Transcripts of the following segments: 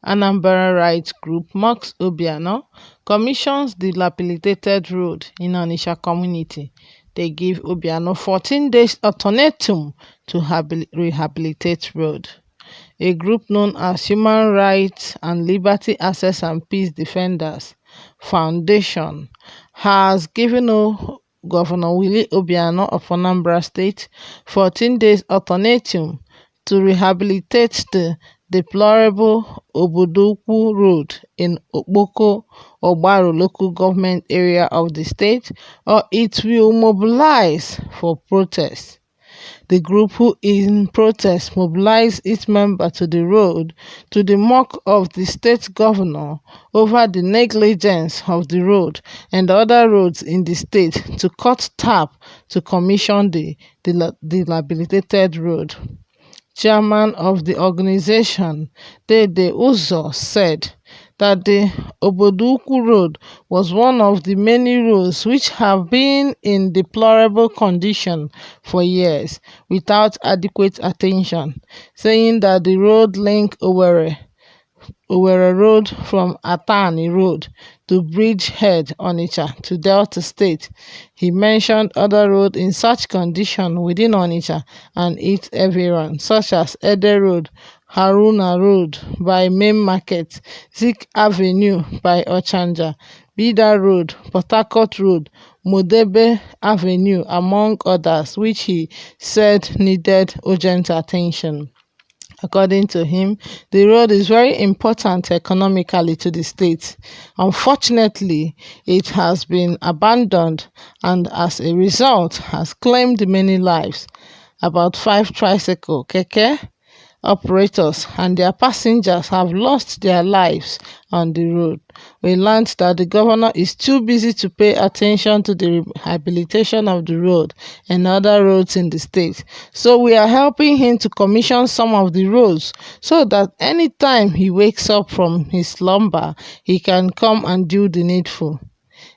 Anambra rights group mocks OBIANO, commissions dilapidated road in Onitsha community. They give OBIANO 14 days ultimatum to rehabilitate road. A group known as Human Rights and Liberty Access and Peace Defenders Foundation has given Governor Willie Obiano of Anambra State 14 days ultimatum to rehabilitate the deplorable Obodukwu Road in Okpoko, Ogbaro local government area of the state, or it will mobilize for protest. The group, who in protest mobilized its members to the road to the mock of the state governor over the negligence of the road and other roads in the state to cut tap to commission the dilapidated road. Chairman of the organization, Dede Uzo, said that the Obodukwu Road was one of the many roads which have been in deplorable condition for years without adequate attention, saying that the road link Owerri Road from Atani Road to Bridgehead, Onitsha to Delta State. He mentioned other roads in such condition within Onitsha and its environs, such as Ede Road, Haruna Road by Main Market, Zik Avenue by Ochanja, Bida Road, Port Harcourt Road, Modebe Avenue, among others, which he said needed urgent attention. According to him, the road is very important economically to the state. Unfortunately, it has been abandoned and as a result has claimed many lives. About 5 tricycle keke operators and their passengers have lost their lives on the road. We learned that the governor is too busy to pay attention to the rehabilitation of the road and other roads in the state. So we are helping him to commission some of the roads so that anytime he wakes up from his slumber, he can come and do the needful.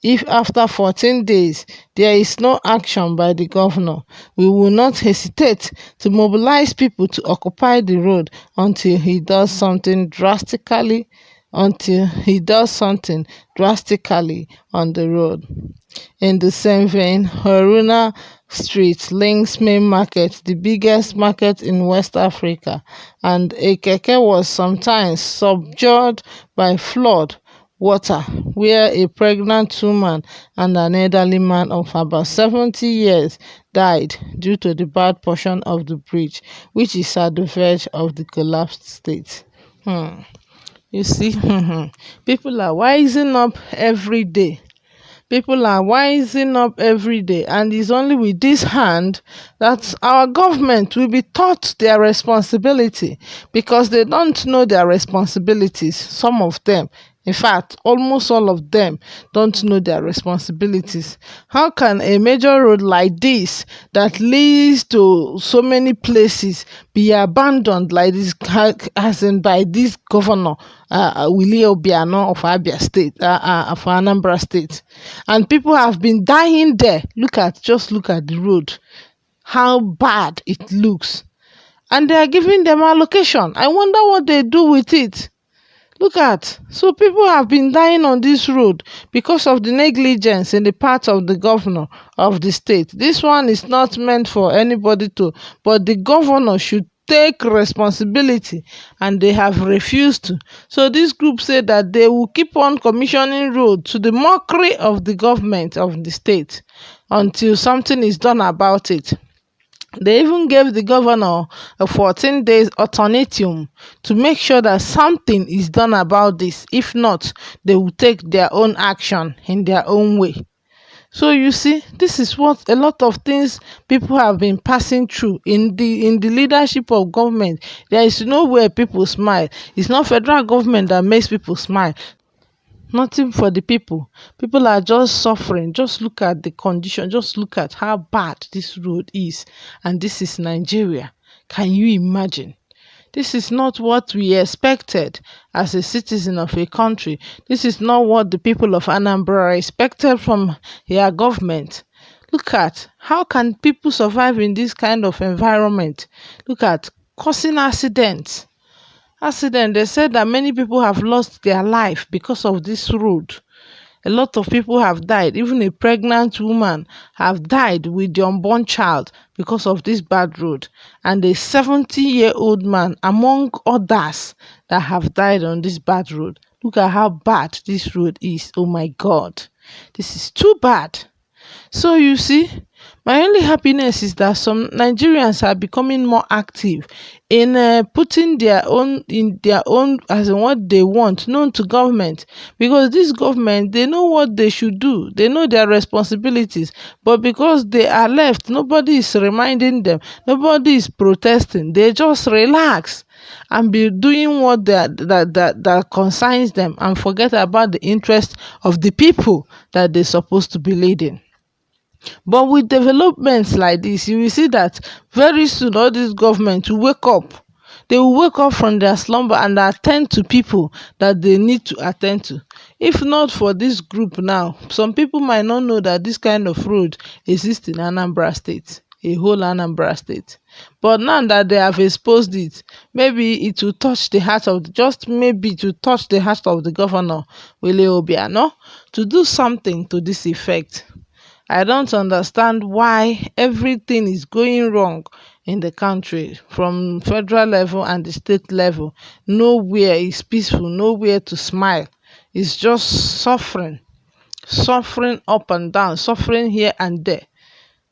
If after 14 days there is no action by the governor, we will not hesitate to mobilize people to occupy the road until he does something drastically on the road. In the same vein, Haruna Street links Main Market, the biggest market in West Africa, and a keke was sometimes submerged by flood water, where a pregnant woman and an elderly man of about 70 years died due to the bad portion of the bridge, which is at the verge of the collapsed state. You see, people are wising up every day. People are wising up every day, and it's only with this hand that our government will be taught their responsibility, because they don't know their responsibilities. Some of them, in fact, almost all of them, don't know their responsibilities. How can a major road like this, that leads to so many places, be abandoned like this, as in by this governor, Willie Obiano of Abia State, of Anambra State? And people have been dying there. Just look at the road, how bad it looks. And they are giving them allocation. I wonder what they do with it. So people have been dying on this road because of the negligence in the part of the governor of the state. This one is not meant for anybody to, but the governor should take responsibility, and they have refused to. So this group said that they will keep on commissioning roads to the mockery of the government of the state until something is done about it. They even gave the governor a 14 days ultimatum to make sure that something is done about this. If not, they will take their own action in their own way. So you see, this is what a lot of things people have been passing through in the leadership of government. There is nowhere people smile. It's not federal government that makes people smile. Nothing for the people. People are just suffering. Just look at the condition. Just look at how bad this road is. And this is Nigeria. Can you imagine? This is not what we expected as a citizen of a country. This is not what the people of Anambra expected from their government. Look at how can people survive in this kind of environment. Look at causing accidents. accident. They said that many people have lost their life because of this road. A lot of people have died. Even a pregnant woman have died with the unborn child because of this bad road. And a 70-year-old man, among others, that have died on this bad road. Look at how bad this road is. Oh my God. This is too bad. So you see, my only happiness is that some Nigerians are becoming more active in putting their own as in what they want known to government, because this government, they know what they should do, they know their responsibilities, but because they are left, nobody is reminding them, nobody is protesting, they just relax and be doing what that concerns them and forget about the interest of the people that they're supposed to be leading. But with developments like this, you will see that very soon all these governments will wake up. They will wake up from their slumber and attend to people that they need to attend to. If not for this group now, some people might not know that this kind of road exists in Anambra State, a whole Anambra State. But now that they have exposed it, maybe it will touch the heart of, just maybe to touch the heart of the governor, Wile Obiano, to do something to this effect. I don't understand why everything is going wrong in the country from federal level and the state level. Nowhere is peaceful, nowhere to smile. It's just suffering, suffering up and down, suffering here and there.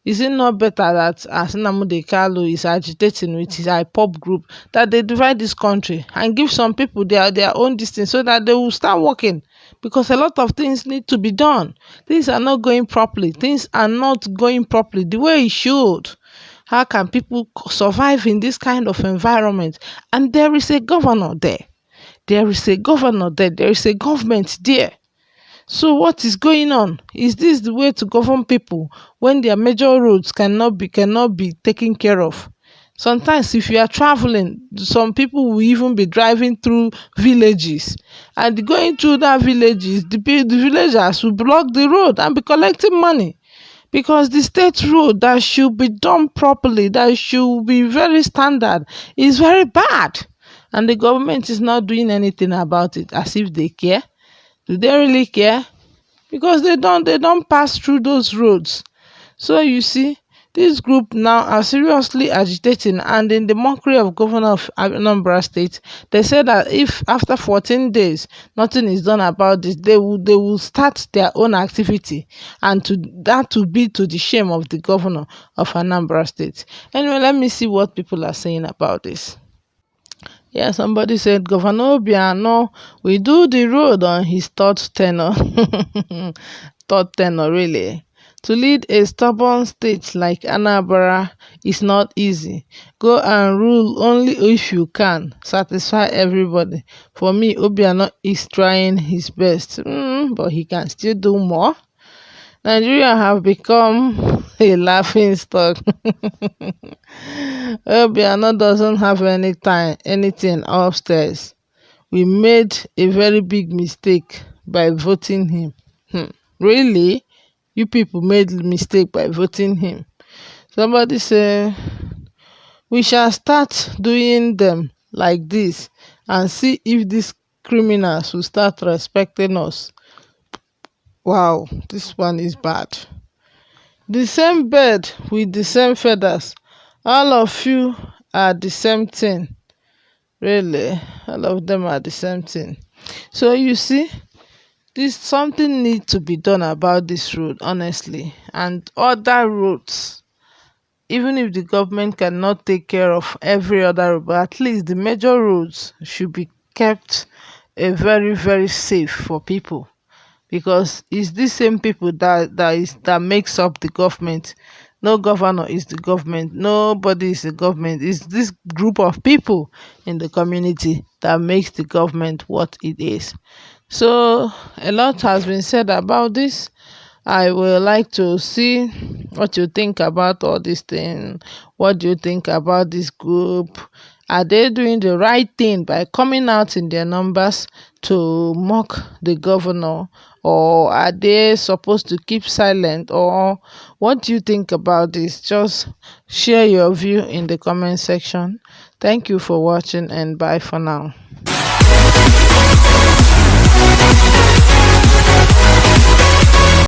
Is it not better that as Nnamdi Kanu is agitating with his IPOB group, that they divide this country and give some people their own distance so that they will start working? Because a lot of things need to be done. Things are not going properly. Things are not going properly the way it should. How can people survive in this kind of environment? And there is a governor there. There is a governor there. There is a government there. So what is going on? Is this the way to govern people when their major roads cannot be taken care of? Sometimes if you are traveling, some people will even be driving through villages, and going through that villages, the villagers will block the road and be collecting money, because the state road that should be done properly, that should be very standard, is very bad, and the government is not doing anything about it, as if they care. Do they really care? Because they don't pass through those roads. So you see, this group now are seriously agitating, and in the mockery of governor of Anambra State, they said that if after 14 days nothing is done about this, they will start their own activity, and that will be to the shame of the governor of Anambra State. Anyway, let me see what people are saying about this. Yeah, somebody said Governor Obiano will do the road on his third tenure. Third tenure, really. To lead a stubborn state like Anambra is not easy. Go and rule only if you can. Satisfy everybody. For me, Obiano is trying his best, but he can still do more. Nigeria have become a laughing stock. Obiano doesn't have anything upstairs. We made a very big mistake by voting him. Really? You people made mistake by voting him. Somebody say we shall start doing them like this and see if these criminals will start respecting us. Wow, this one is bad. The same bird with the same feathers. All of you are the same thing. Really, all of them are the same thing. So you see, this something needs to be done about this road, honestly, and other roads. Even if the government cannot take care of every other road, but at least the major roads should be kept very, very safe for people, because it's these same people that makes up the government. No governor is the government, nobody is the government. It's this group of people in the community that makes the government what it is. So a lot has been said about this. I would like to see what you think about all this thing. What do you think about this group? Are they doing the right thing by coming out in their numbers to mock the governor? Or are they supposed to keep silent? Or what do you think about this? Just share your view in the comment section. Thank you for watching and bye for now.